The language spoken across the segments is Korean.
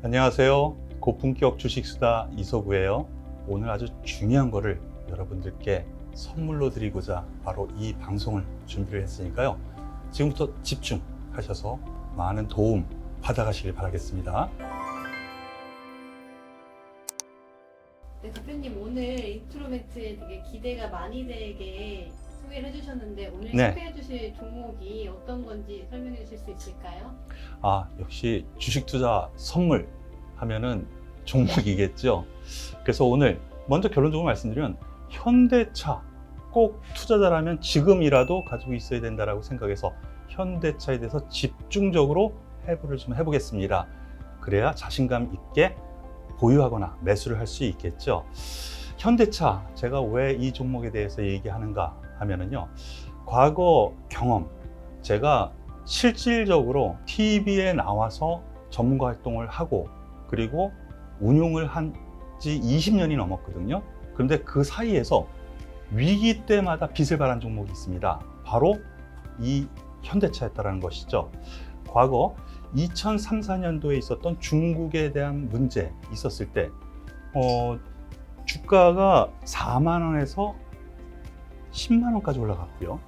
안녕하세요. 고품격 주식수다 이서구예요. 오늘 아주 중요한 거를 여러분들께 선물로 드리고자 바로 이 방송을 준비를 했으니까요. 지금부터 집중하셔서 많은 도움 받아가시길 바라겠습니다. 네, 대표님 오늘 인스트루멘트에 되게 기대가 많이 되게 소개를 해주셨는데 오늘 네. 소개해 주실 종목이 어떤 건지 설명해 주실 수 있을까요? 역시 주식 투자 선물 하면은 종목이겠죠. 그래서 오늘 먼저 결론적으로 말씀드리면 현대차 꼭 투자자라면 지금이라도 가지고 있어야 된다라고 생각해서 현대차에 대해서 집중적으로 해부를 좀 해보겠습니다. 그래야 자신감 있게 보유하거나 매수를 할 수 있겠죠. 현대차, 제가 왜 이 종목에 대해서 얘기하는가 하면은요, 과거 경험, 제가 실질적으로 TV에 나와서 전문가 활동을 하고 그리고 운용을 한 지 20년이 넘었거든요. 그런데 그 사이에서 위기 때마다 빛을 발한 종목이 있습니다. 바로 이 현대차였다는 것이죠. 과거 2003, 4년도에 있었던 중국에 대한 문제 있었을 때 주가가 4만 원에서 10만 원까지 올라갔고요.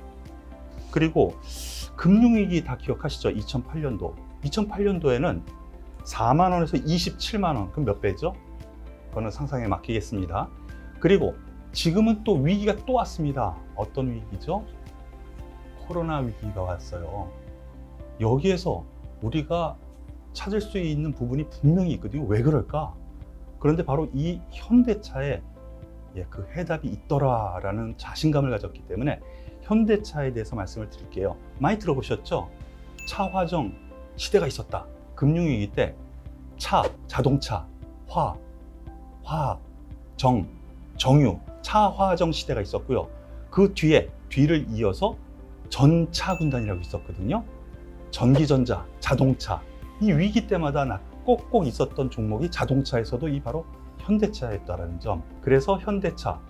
그리고 금융위기 다 기억하시죠? 2008년도. 2008년도에는 4만 원에서 27만 원. 그럼 몇 배죠? 그거는 상상에 맡기겠습니다. 그리고 지금은 또 위기가 또 왔습니다. 어떤 위기죠? 코로나 위기가 왔어요. 여기에서 우리가 찾을 수 있는 부분이 분명히 있거든요. 왜 그럴까? 그런데 바로 이 현대차에 그 해답이 있더라라는 자신감을 가졌기 때문에 현대차에 대해서 말씀을 드릴게요. 많이 들어보셨죠? 차화정 시대가 있었다. 금융위기 때 차, 자동차, 화학, 정유, 차화정 시대가 있었고요. 그 뒤를 이어서 전차 군단이라고 있었거든요. 전기전자, 자동차. 이 위기 때마다 꼭꼭 있었던 종목이 자동차에서도 이 바로 현대차였다는 점. 그래서 현대차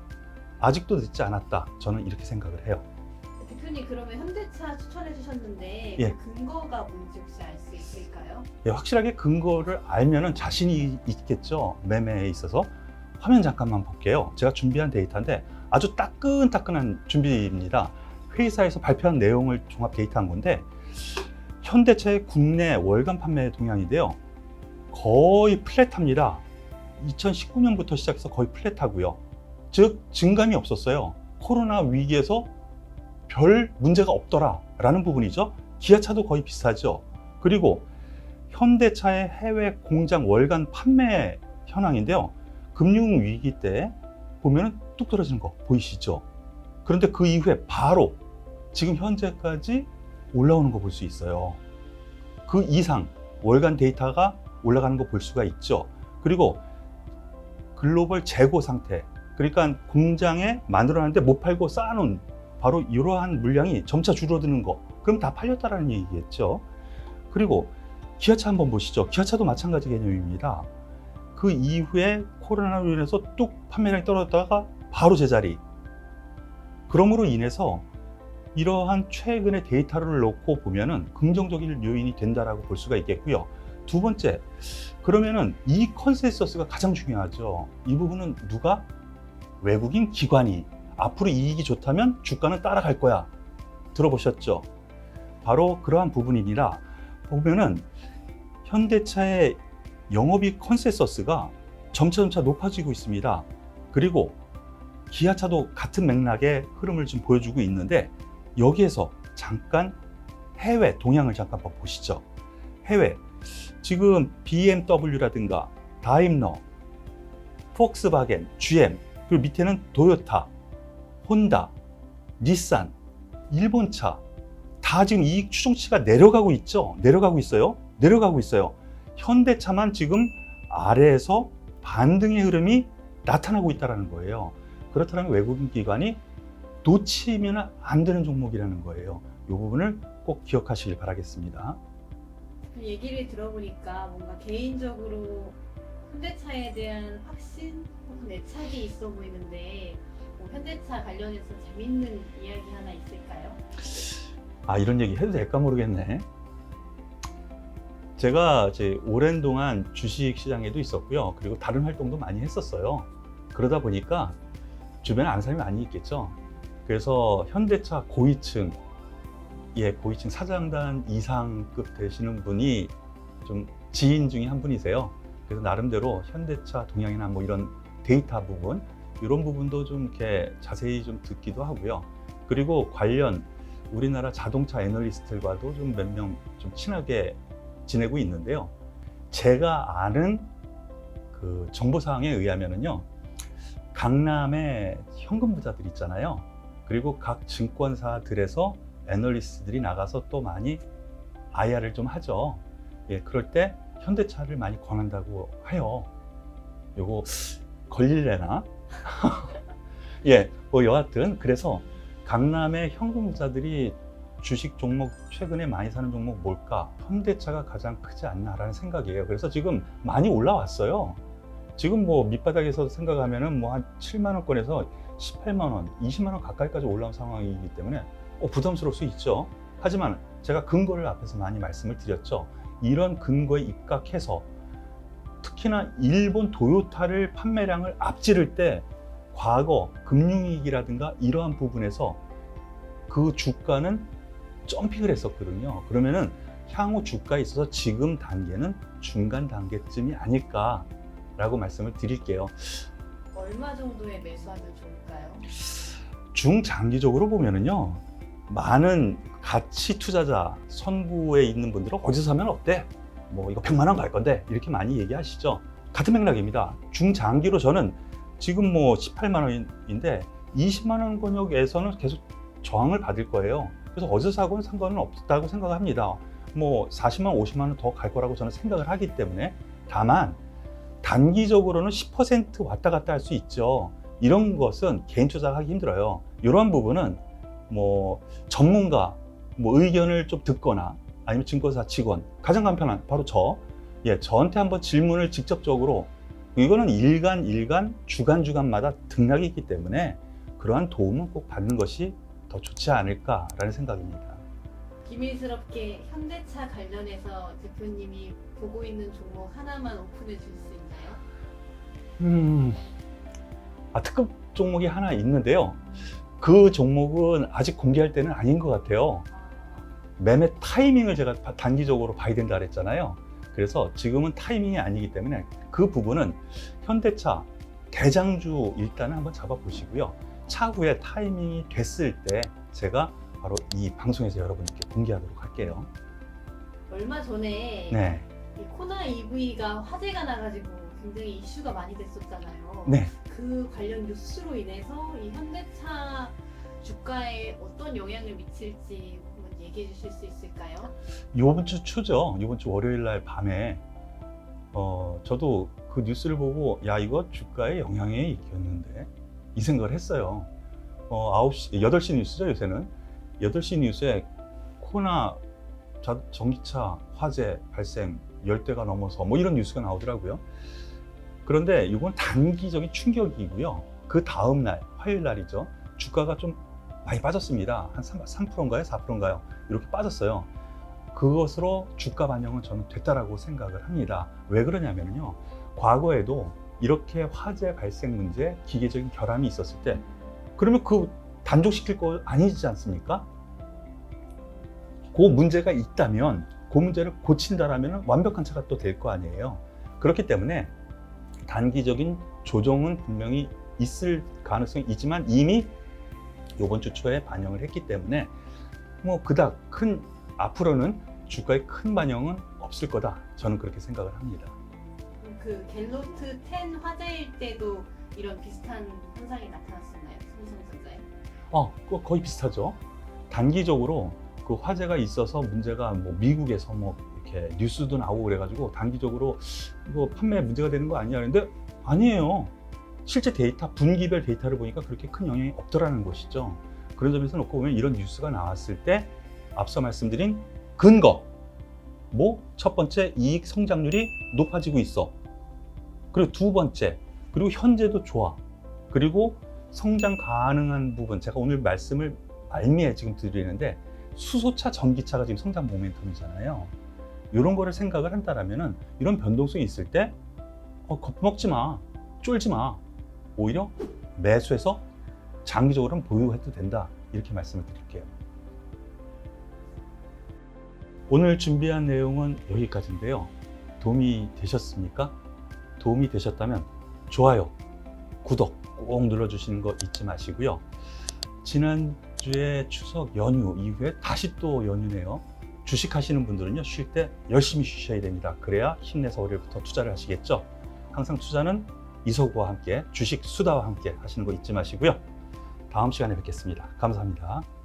아직도 늦지 않았다. 저는 이렇게 생각을 해요. 대표님 그러면 현대차 추천해 주셨는데 예. 그 근거가 뭔지 혹시 알 수 있을까요? 확실하게 근거를 알면은 자신이 있겠죠. 매매에 있어서. 화면 잠깐만 볼게요. 제가 준비한 데이터인데 아주 따끈따끈한 준비입니다. 회사에서 발표한 내용을 종합 데이터한 건데 현대차의 국내 월간 판매 동향인데요. 거의 플랫합니다. 2019년부터 시작해서 거의 플랫하고요. 즉 증감이 없었어요. 코로나 위기에서 별 문제가 없더라라는 부분이죠. 기아차도 거의 비슷하죠. 그리고 현대차의 해외 공장 월간 판매 현황인데요. 금융 위기 때 보면 뚝 떨어지는 거 보이시죠? 그런데 그 이후에 바로 지금 현재까지 올라오는 거 볼 수 있어요. 그 이상 월간 데이터가 올라가는 거 볼 수가 있죠. 그리고 글로벌 재고 상태, 그러니까 공장에 만들어놨는데 못 팔고 쌓아놓은 바로 이러한 물량이 점차 줄어드는 거, 그럼 다 팔렸다라는 얘기겠죠. 그리고 기아차 한번 보시죠. 기아차도 마찬가지 개념입니다. 그 이후에 코로나로 인해서 뚝 판매량이 떨어졌다가 바로 제자리. 그러므로 인해서 이러한 최근의 데이터를 놓고 보면은 긍정적인 요인이 된다라고 볼 수가 있겠고요. 두 번째, 그러면은 이 컨센서스가 가장 중요하죠. 이 부분은 누가? 외국인 기관이 앞으로 이익이 좋다면 주가는 따라갈 거야. 들어보셨죠? 바로 그러한 부분입니다. 보면은 현대차의 영업이익 컨센서스가 점차 높아지고 있습니다. 그리고 기아차도 같은 맥락의 흐름을 좀 보여주고 있는데 여기에서 잠깐 해외 동향을 잠깐 보시죠. 해외 지금 BMW라든가 다임러, 폭스바겐, GM, 그리고 밑에는 도요타, 혼다, 닛산, 일본차 다 지금 이익 추정치가 내려가고 있죠. 내려가고 있어요. 현대차만 지금 아래에서 반등의 흐름이 나타나고 있다는 거예요. 그렇다면 외국인 기관이 놓치면 안 되는 종목이라는 거예요. 이 부분을 꼭 기억하시길 바라겠습니다. 얘기를 들어보니까 뭔가 개인적으로 현대차에 대한 확신 혹은 애착이 있어 보이는데 현대차 관련해서 재밌는 이야기 하나 있을까요? 이런 얘기 해도 될까 모르겠네. 제가 이제 오랜 동안 주식 시장에도 있었고요. 그리고 다른 활동도 많이 했었어요. 그러다 보니까 주변에 아는 사람이 많이 있겠죠. 그래서 현대차 고위층, 고위층 사장단 이상급 되시는 분이 좀 지인 중에 한 분이세요. 그래서 나름대로 현대차 동향이나 뭐 이런 데이터 부분, 이런 부분도 좀 이렇게 자세히 좀 듣기도 하고요. 그리고 관련 우리나라 자동차 애널리스트들과도 좀 몇 명 좀 친하게 지내고 있는데요. 제가 아는 그 정보사항에 의하면은요, 강남에 현금 부자들 있잖아요. 그리고 각 증권사들에서 애널리스트들이 나가서 또 많이 IR을 좀 하죠. 그럴 때 현대차를 많이 권한다고 해요. 요거 걸릴래나? 뭐 여하튼 그래서 강남의 현금 부자들이 주식 종목 최근에 많이 사는 종목 뭘까? 현대차가 가장 크지 않나라는 생각이에요. 그래서 지금 많이 올라왔어요. 지금 뭐 밑바닥에서 생각하면은 뭐 한 7만 원권에서 18만 원, 20만 원 가까이까지 올라온 상황이기 때문에 부담스러울 수 있죠. 하지만 제가 근거를 앞에서 많이 말씀을 드렸죠. 이런 근거에 입각해서 특히나 일본 도요타를 판매량을 앞지를 때 과거 금융위기라든가 이러한 부분에서 그 주가는 점핑을 했었거든요. 그러면은 향후 주가에 있어서 지금 단계는 중간 단계쯤이 아닐까라고 말씀을 드릴게요. 얼마 정도에 매수하면 좋을까요? 중장기적으로 보면은요, 많은 가치 투자자 선구에 있는 분들은 어디서 사면 어때? 뭐 이거 100만 원 갈 건데 이렇게 많이 얘기하시죠. 같은 맥락입니다. 중장기로 저는 지금 뭐 18만 원인데 20만 원 권역에서는 계속 저항을 받을 거예요. 그래서 어디서 사고는 상관은 없다고 생각합니다. 뭐 40만 원, 50만 원 더 갈 거라고 저는 생각을 하기 때문에, 다만 단기적으로는 10% 왔다 갔다 할 수 있죠. 이런 것은 개인 투자하기 힘들어요. 이런 부분은 뭐 전문가 뭐 의견을 좀 듣거나 아니면 증권사 직원, 가장 간편한 바로 저한테 한번 질문을 직접적으로, 이거는 일간 주간마다 등락이 있기 때문에 그러한 도움은 꼭 받는 것이 더 좋지 않을까라는 생각입니다. 비밀스럽게 현대차 관련해서 대표님이 보고 있는 종목 하나만 오픈해 줄 수 있나요? 특급 종목이 하나 있는데요. 그 종목은 아직 공개할 때는 아닌 것 같아요. 매매 타이밍을 제가 단기적으로 봐야 된다 그랬잖아요. 그래서 지금은 타이밍이 아니기 때문에 그 부분은 현대차 대장주 일단은 한번 잡아보시고요. 차후에 타이밍이 됐을 때 제가 바로 이 방송에서 여러분께 공개하도록 할게요. 얼마 전에 네. 이 코나 EV가 화제가 나가지고 굉장히 이슈가 많이 됐었잖아요. 네. 그 관련 뉴스로 인해서 이 현대차 주가에 어떤 영향을 미칠지 한번 얘기해 주실 수 있을까요? 이번 주 초죠. 이번 주 월요일 날 밤에 저도 그 뉴스를 보고 이거 주가에 영향이 있겠는데 이 생각을 했어요. 8시 뉴스죠, 요새는. 8시 뉴스에 코나 전기차 화재 발생 10대가 넘어서 뭐 이런 뉴스가 나오더라고요. 그런데 이건 단기적인 충격이고요. 그 다음 날, 화요일 날이죠. 주가가 좀 많이 빠졌습니다. 한 3%인가요? 4%인가요? 이렇게 빠졌어요. 그것으로 주가 반영은 저는 됐다라고 생각을 합니다. 왜 그러냐면요. 과거에도 이렇게 화재 발생 문제, 기계적인 결함이 있었을 때, 그러면 그 단종시킬 거 아니지 않습니까? 그 문제가 있다면 그 문제를 고친다라면 완벽한 차가 또 될 거 아니에요. 그렇기 때문에 단기적인 조정은 분명히 있을 가능성이 있지만 이미 이번 주 초에 반영을 했기 때문에 뭐 그닥 앞으로는 주가에 큰 반영은 없을 거다. 저는 그렇게 생각을 합니다. 그 갤로트 10 화재일 때도 이런 비슷한 현상이 나타났었나요? 삼성전자에? 거의 비슷하죠. 단기적으로 그 화재가 있어서 문제가 뭐 미국에서 뭐 이렇게 뉴스도 나오고 그래가지고 단기적으로 이거 판매에 문제가 되는 거 아니냐 그랬는데 아니에요. 실제 데이터, 분기별 데이터를 보니까 그렇게 큰 영향이 없더라는 것이죠. 그런 점에서 놓고 보면 이런 뉴스가 나왔을 때 앞서 말씀드린 근거, 첫 번째 이익 성장률이 높아지고 있어. 그리고 두 번째, 그리고 현재도 좋아. 그리고 성장 가능한 부분, 제가 오늘 말씀을 말미에 지금 드리는데 수소차, 전기차가 지금 성장 모멘텀이잖아요. 이런 거를 생각을 한다라면은 이런 변동성이 있을 때 겁먹지 마, 쫄지 마. 오히려 매수해서 장기적으로는 보유해도 된다. 이렇게 말씀을 드릴게요. 오늘 준비한 내용은 여기까지인데요. 도움이 되셨습니까? 도움이 되셨다면 좋아요, 구독 꼭 눌러주시는 거 잊지 마시고요. 지난주에 추석 연휴 이후에 다시 또 연휴네요. 주식하시는 분들은요, 쉴 때 열심히 쉬셔야 됩니다. 그래야 힘내서 월요일부터 투자를 하시겠죠. 항상 투자는 이소구와 함께, 주식 수다와 함께 하시는 거 잊지 마시고요. 다음 시간에 뵙겠습니다. 감사합니다.